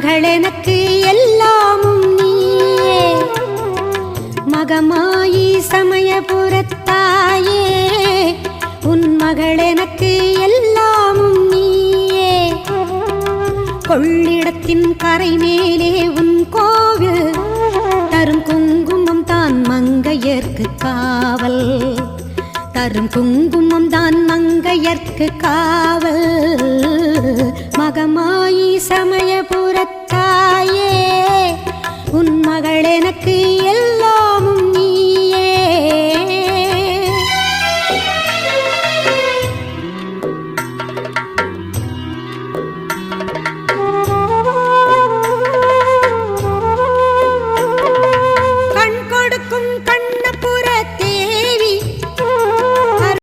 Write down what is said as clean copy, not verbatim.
மகளெனக்கு எல்லாமும் நீயே, மகமாயி சமயபுரத்தாயே, உன் மகளெனக்கு எல்லாமும் நீயே. கொள்ளிடத்தின் கரை மேலே உன் கோவில், தரும் குங்குமம் தான் மங்கையர்க்கு காவல், தரும் குங்குமம் தான் மங்கையர்க்கு காவல். மகமாயி சமயபுரத்தாயே, உன் மகளென